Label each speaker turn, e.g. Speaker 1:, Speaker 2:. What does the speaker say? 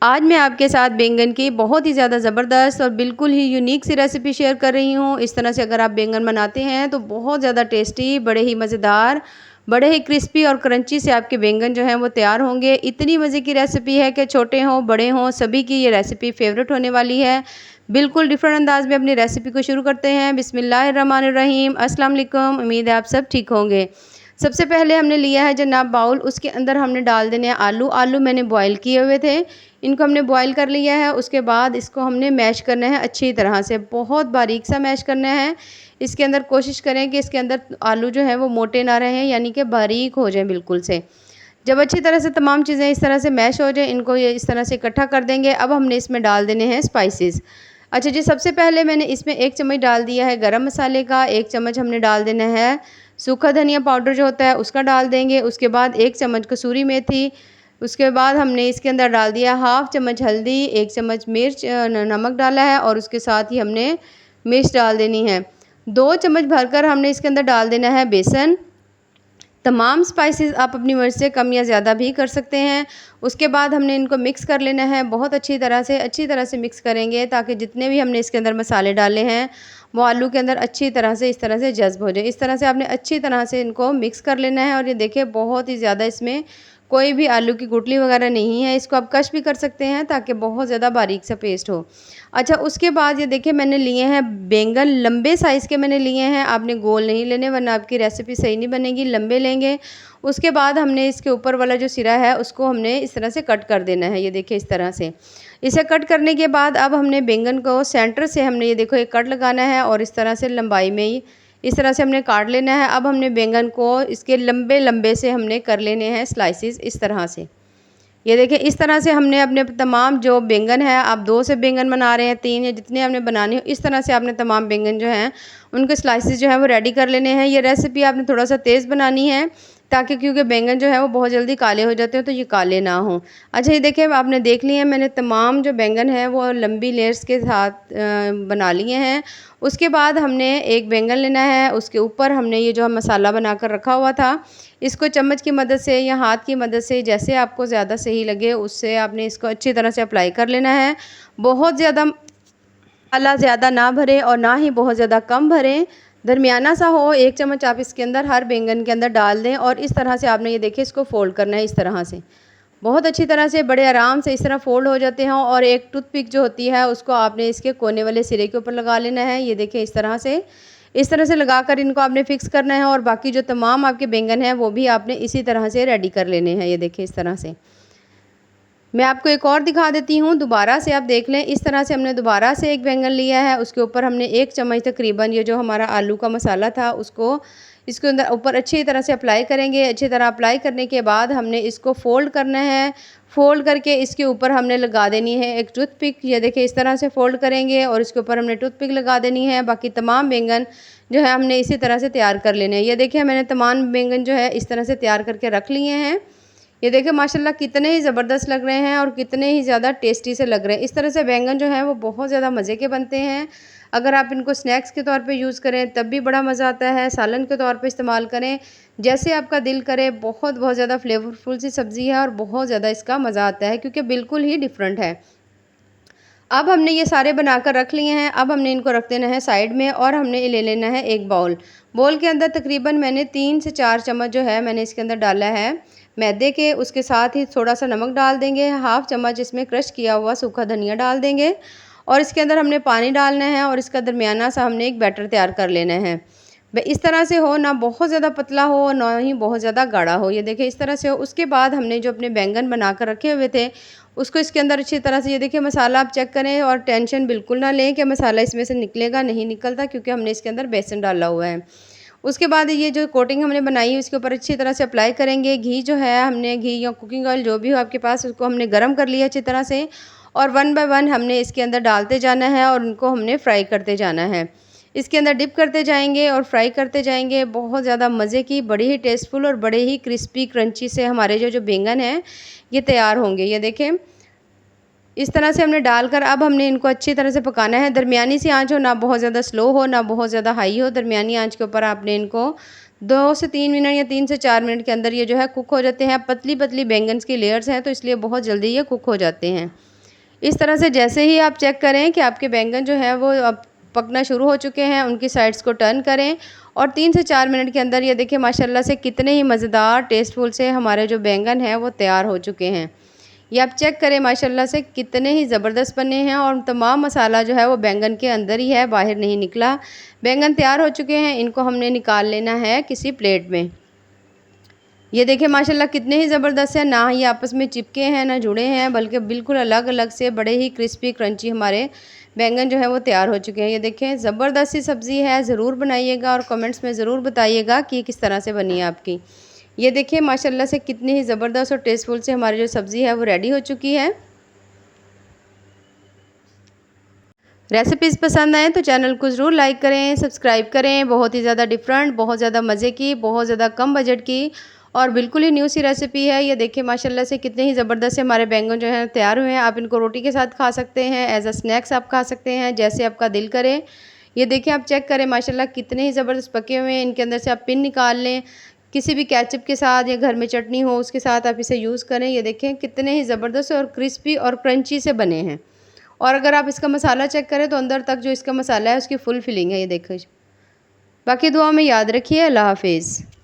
Speaker 1: आज मैं आपके साथ बैंगन की बहुत ही ज़्यादा ज़बरदस्त और बिल्कुल ही यूनिक सी रेसिपी शेयर कर रही हूँ। इस तरह से अगर आप बैंगन बनाते हैं तो बहुत ज़्यादा टेस्टी, बड़े ही मज़ेदार, बड़े ही क्रिस्पी और क्रंची से आपके बैंगन जो हैं वो तैयार होंगे। इतनी मज़े की रेसिपी है कि छोटे हों, बड़े हों, सभी की ये रेसिपी फ़ेवरेट होने वाली है। बिल्कुल डिफरेंट अंदाज में अपनी रेसिपी को शुरू करते हैं। बिस्मिल्लाहिर्रहमानिर्रहीम, अस्सलाम वालेकुम। उम्मीद है आप सब ठीक होंगे। सबसे पहले हमने लिया है जनाब बाउल, उसके अंदर हमने डाल देने हैं आलू। आलू मैंने बॉयल किए हुए थे, इनको हमने बॉयल कर लिया है। उसके बाद इसको हमने मैश करना है अच्छी तरह से, बहुत बारीक सा मैश करना है। इसके अंदर कोशिश करें कि इसके अंदर आलू जो है वो मोटे ना रहें, यानी कि बारीक हो जाए बिल्कुल से। जब अच्छी तरह से तमाम चीज़ें इस तरह से मैश हो जाए, इनको ये इस तरह से इकट्ठा कर देंगे। अब हमने इसमें डाल देने हैं स्पाइसेस। अच्छा जी, सबसे पहले मैंने इसमें 1 चम्मच डाल दिया है गरम मसाले का, 1 चम्मच हमने डाल देना है सूखा धनिया पाउडर जो होता है उसका डाल देंगे। उसके बाद 1 चम्मच कसूरी मेथी। उसके बाद हमने इसके अंदर डाल दिया हाफ़ चम्मच हल्दी, 1 चम्मच मिर्च नमक डाला है और उसके साथ ही हमने मिर्च डाल देनी है। 2 चम्मच भरकर हमने इसके अंदर डाल देना है बेसन। तमाम स्पाइसेस आप अपनी मर्ज़ से कम या ज़्यादा भी कर सकते हैं। उसके बाद हमने इनको मिक्स कर लेना है बहुत अच्छी तरह से मिक्स करेंगे ताकि जितने भी हमने इसके अंदर मसाले डाले हैं वो आलू के अंदर अच्छी तरह से इस तरह से जज़्ब हो जाए। इस तरह से आपने अच्छी तरह से इनको मिक्स कर लेना है और ये देखिए बहुत ही ज़्यादा इसमें कोई भी आलू की गुठली वगैरह नहीं है। इसको आप कश भी कर सकते हैं ताकि बहुत ज़्यादा बारीक सा पेस्ट हो। अच्छा, उसके बाद ये देखिए मैंने लिए हैं बैंगन, लंबे साइज़ के मैंने लिए हैं। आपने गोल नहीं लेने वरना आपकी रेसिपी सही नहीं बनेगी, लंबे लेंगे। उसके बाद हमने इसके ऊपर वाला जो सिरा है उसको हमने इस तरह से कट कर देना है, ये देखिए इस तरह से। इसे कट करने के बाद अब हमने बैंगन को सेंटर से हमने ये देखो एक कट लगाना है और इस तरह से लंबाई में ही इस तरह से हमने काट लेना है। अब हमने बैंगन को इसके लंबे-लंबे से हमने कर लेने हैं स्लाइसेस इस तरह से। ये देखिए इस तरह से हमने अपने तमाम जो बैंगन है, आप 2 से बैंगन बना रहे हैं, 3 या जितने आपने बनाने हो, इस तरह से आपने तमाम बैंगन जो हैं उनके स्लाइसेस जो हैं वो रेडी कर लेने हैं। ये रेसिपी आपने थोड़ा-सा तेज़ बनानी है ताकि क्योंकि बैंगन जो है वो बहुत जल्दी काले हो जाते हैं तो ये काले ना हों। अच्छा, ये देखिए आपने देख लिए हैं मैंने तमाम जो बैंगन हैं वो लंबी लेयर्स के साथ बना लिए हैं। उसके बाद हमने एक बैंगन लेना है, उसके ऊपर हमने ये जो मसाला बनाकर रखा हुआ था इसको चम्मच की मदद से या हाथ की मदद से जैसे आपको ज़्यादा सही लगे उससे आपने इसको अच्छी तरह से अप्लाई कर लेना है। बहुत ज़्यादा मसाला ज़्यादा ना भरें और ना ही बहुत ज़्यादा कम भरें, दरमियाना सा हो। 1 चम्मच आप इसके अंदर हर बैंगन के अंदर डाल दें और इस तरह से आपने ये देखिए इसको फ़ोल्ड करना है इस तरह से। बहुत अच्छी तरह से बड़े आराम से इस तरह फ़ोल्ड हो जाते हैं और एक टूथपिक जो होती है उसको आपने इसके कोने वाले सिरे के ऊपर लगा लेना है। ये देखिए इस तरह से। इस तरह से लगाकर इनको आपने फ़िक्स करना है और बाकी जो तमाम आपके बैंगन हैं वो भी आपने इसी तरह से रेडी कर लेने हैं। ये देखिए इस तरह से। मैं आपको एक और दिखा देती हूँ, दोबारा से आप देख लें। इस तरह से हमने दोबारा से एक बैंगन लिया है, उसके ऊपर हमने 1 चम्मच तकरीबन ये जो हमारा आलू का मसाला था उसको इसके अंदर ऊपर अच्छी तरह से अप्लाई करेंगे। अच्छी तरह अप्लाई करने के बाद हमने इसको फ़ोल्ड करना है। फ़ोल्ड करके इसके ऊपर हमने लगा देनी है एक टूथपिक। ये देखिए इस तरह से फ़ोल्ड करेंगे और इसके ऊपर हमने टूथपिक लगा देनी है। बाकी तमाम बैंगन जो है हमने इसी तरह से तैयार कर लेने हैं। ये देखिए मैंने तमाम बैंगन जो है इस तरह से तैयार करके रख लिए हैं। ये देखिए माशाल्लाह कितने ही ज़बरदस्त लग रहे हैं और कितने ही ज़्यादा टेस्टी से लग रहे हैं। इस तरह से बैंगन जो है वो बहुत ज़्यादा मज़े के बनते हैं। अगर आप इनको स्नैक्स के तौर पे यूज़ करें तब भी बड़ा मज़ा आता है, सालन के तौर पे इस्तेमाल करें, जैसे आपका दिल करे। बहुत ज़्यादा फ्लेवरफुल सी सब्ज़ी है और बहुत ज़्यादा इसका मज़ा आता है क्योंकि बिल्कुल ही डिफरेंट है। अब हमने ये सारे बनाकर रख लिए हैं। अब हमने इनको रख देना है साइड में और हमने ले लेना है एक बाउल। बाउल के अंदर तकरीबन मैंने 3 से 4 चम्मच जो है मैंने इसके अंदर डाला है मैदे के। उसके साथ ही थोड़ा-सा नमक डाल देंगे, हाफ़ चम्मच इसमें क्रश किया हुआ सूखा धनिया डाल देंगे और इसके अंदर हमने पानी डालना है और इसका दरमियाना सा हमने एक बैटर तैयार कर लेना है। इस तरह से हो, ना बहुत ज़्यादा पतला हो ना ही बहुत ज़्यादा गाढ़ा हो। ये देखिए इस तरह से हो। उसके बाद हमने जो अपने बैंगन बनाकर रखे हुए थे उसको इसके अंदर अच्छी तरह से ये देखिए मसाला आप चेक करें और टेंशन बिल्कुल ना लें कि मसाला इसमें से निकलेगा, नहीं निकलता क्योंकि हमने इसके अंदर बेसन डाला हुआ है। उसके बाद ये जो कोटिंग हमने बनाई है उसके ऊपर अच्छी तरह से अप्लाई करेंगे। घी जो है हमने घी या कुकिंग ऑयल जो भी हो आपके पास उसको हमने गरम कर लिया अच्छी तरह से और 1 बाय 1 हमने इसके अंदर डालते जाना है और उनको हमने फ्राई करते जाना है। इसके अंदर डिप करते जाएंगे और फ्राई करते जाएंगे। बहुत ज़्यादा मज़े की, बड़ी ही टेस्टफुल और बड़े ही क्रिस्पी क्रंची से हमारे जो जो बैंगन हैं ये तैयार होंगे। ये देखें इस तरह से हमने डालकर अब हमने इनको अच्छी तरह से पकाना है। दरमियानी सी आंच हो, ना बहुत ज़्यादा स्लो हो ना बहुत ज़्यादा हाई हो, दरमियानी आंच के ऊपर आपने इनको 2 से 3 मिनट या 3 से 4 मिनट के अंदर ये जो है कुक हो जाते हैं। पतली पतली बैंगन्स की लेयर्स हैं तो इसलिए बहुत जल्दी ये कुक हो जाते हैं। इस तरह से जैसे ही आप चेक करें कि आपके बैंगन जो है वो अब पकना शुरू हो चुके हैं, उनकी साइड्स को टर्न करें और 3 से 4 मिनट के अंदर ये देखिए माशाल्लाह से कितने ही मज़ेदार टेस्टफुल से हमारे जो बैंगन हैं वो तैयार हो चुके हैं। ये आप चेक करें माशाल्लाह से कितने ही ज़बरदस्त बने हैं और तमाम मसाला जो है वो बैंगन के अंदर ही है, बाहर नहीं निकला। बैंगन तैयार हो चुके हैं, इनको हमने निकाल लेना है किसी प्लेट में। ये देखिए माशाल्लाह कितने ही ज़बरदस्त हैं, ना ये आपस में चिपके हैं ना जुड़े हैं, बल्कि बिल्कुल अलग-अलग से बड़े ही क्रिस्पी क्रंची हमारे बैंगन जो है वो तैयार हो चुके हैं। ये देखें ज़बरदस्त सी सब्ज़ी है, ज़रूर बनाइएगा और कमेंट्स में ज़रूर बताइएगा कि किस तरह से बनी है आपकी। ये देखिए माशाल्लाह से कितनी ही ज़बरदस्त और टेस्टफुल से हमारी जो सब्ज़ी है वो रेडी हो चुकी है। रेसिपीज़ पसंद आएँ तो चैनल को ज़रूर लाइक करें, सब्सक्राइब करें। बहुत ही ज़्यादा डिफरेंट, बहुत ज़्यादा मज़े की, बहुत ज़्यादा कम बजट की और बिल्कुल ही न्यू सी रेसिपी है। ये देखिए माशाल्लाह से कितने ही ज़बरदस्त से हमारे बैंगन जो हैं तैयार हुए हैं। आप इनको रोटी के साथ खा सकते हैं, एज़ अ स्नैक्स आप खा सकते हैं, जैसे आपका दिल करे। ये देखिए आप चेक करें माशाल्लाह कितने ही ज़बरदस्त पके हुए हैं। इनके अंदर से आप पिन निकाल लें, किसी भी केचप के साथ या घर में चटनी हो उसके साथ आप इसे यूज़ करें। ये देखें कितने ही ज़बरदस्त और क्रिस्पी और क्रंची से बने हैं। और अगर आप इसका मसाला चेक करें तो अंदर तक जो इसका मसाला है उसकी फुल फिलिंग है, ये देखो। बाकी दुआ में याद रखिए। अल्लाह हाफिज़।